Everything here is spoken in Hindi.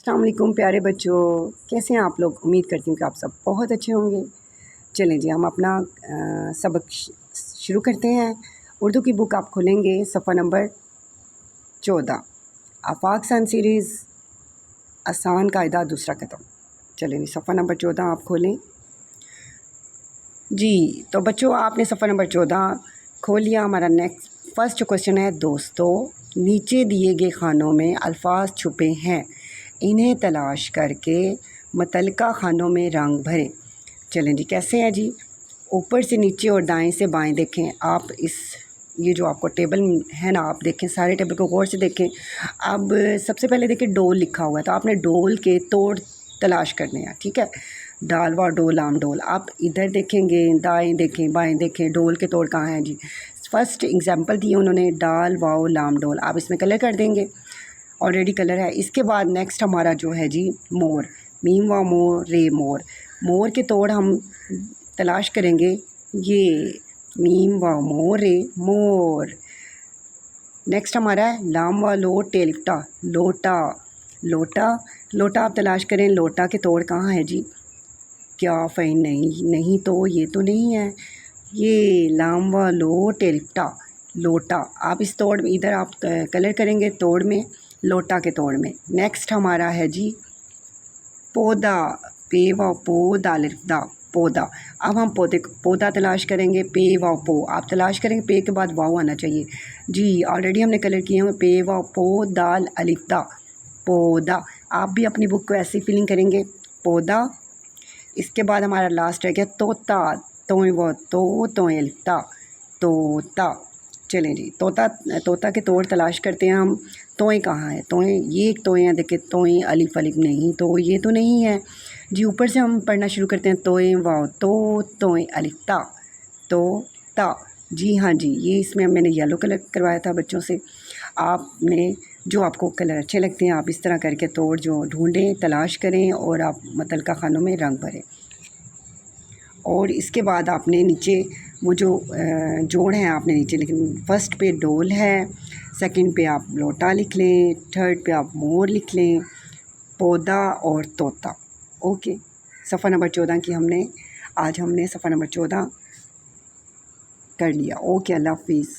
अस्सलाम वालेकुम प्यारे बच्चों, कैसे हैं आप लोग। उम्मीद करती हूँ कि आप सब बहुत अच्छे होंगे। चलें जी, हम अपना सबक शुरू करते हैं। उर्दू की बुक आप खोलेंगे सफ़ा नंबर 14, आफाक सन सीरीज़, आसान कायदा दूसरा कदम। चलें जी, सफ़ा नंबर 14 आप खोलें जी। तो बच्चों, आपने सफ़ा नंबर 14 खोल लिया। हमारा नेक्स्ट फर्स्ट जो क्वेश्चन है, दोस्तों नीचे दिए गए खानों में अल्फाज छुपे हैं, इन्हें तलाश करके मुतल्लिका खानों में रंग भरें। चलें जी, कैसे हैं जी। ऊपर से नीचे और दाएं से बाएं देखें आप। ये जो आपको टेबल है ना, आप देखें, सारे टेबल को गौर से देखें। अब सबसे पहले देखें डोल लिखा हुआ है, तो आपने डोल के तोड़ तलाश करने हैं, ठीक है। डाल व डोल आम डोल, आप इधर देखेंगे, दाएं देखें, बाएं देखें, डोल के तोड़ कहाँ हैं जी। फर्स्ट एग्जांपल दिए उन्होंने, डाल वाओ लाम डोल, आप इसमें कलर कर देंगे, ऑलरेडी कलर है। इसके बाद नेक्स्ट हमारा जो है जी मोर, मीम व मोर रे मोर, मोर के तोड़ हम तलाश करेंगे, ये मीम व मोर रे मोर। नेक्स्ट हमारा है लाम व लोट टेलिफ्टा, लोटा लोटा, लोटा आप तलाश करें, लोटा के तोड़ कहाँ है जी। क्या फ़ैन नहीं, नहीं तो ये तो नहीं है, ये लाम व लो टेलिफ्टा लोटा। आप इस तोड़ में इधर आप कलर करेंगे तोड़ में, लोटा के तोड़ में। नेक्स्ट हमारा है जी पौधा, पे व पो दालिफ्दा पौधा। अब हम पौधा तलाश करेंगे, पे व पो आप तलाश करेंगे, पे के बाद वाव आना चाहिए जी। ऑलरेडी हमने कलर किए हैं, पे व पो दाल अलिफ्दा पौधा। आप भी अपनी बुक को ऐसे फिलिंग करेंगे, पौधा। इसके बाद हमारा लास्ट रह गया तोता, तोय व तो अलिफ्ता तोता। चलें जी, तोता, तोता के तोड़ तलाश करते हैं हम। तोय कहाँ है, तोय, ये एक तोय है, देखिए तोय अलिफ अलिफ नहीं, तो ये तो नहीं है जी। ऊपर से हम पढ़ना शुरू करते हैं, तोय वाव तो तोय अलिफ ता तो ता। जी हाँ जी, ये इसमें मैंने येलो कलर करवाया था बच्चों से। आपने जो आपको कलर अच्छे लगते हैं, आप इस तरह करके तोड़ जो ढूंढें, तलाश करें और आप मुतल्लिका खानों में रंग भरें। और इसके बाद आपने नीचे वो जो जोड़ हैं आपने नीचे, लेकिन फर्स्ट पे डोल है, सेकंड पे आप लोटा लिख लें, थर्ड पे आप मोर लिख लें, पौधा और तोता। ओके, सफ़ा नंबर 14 की हमने आज सफ़ा नंबर 14 कर लिया। ओके, अल्लाह हाफिज़।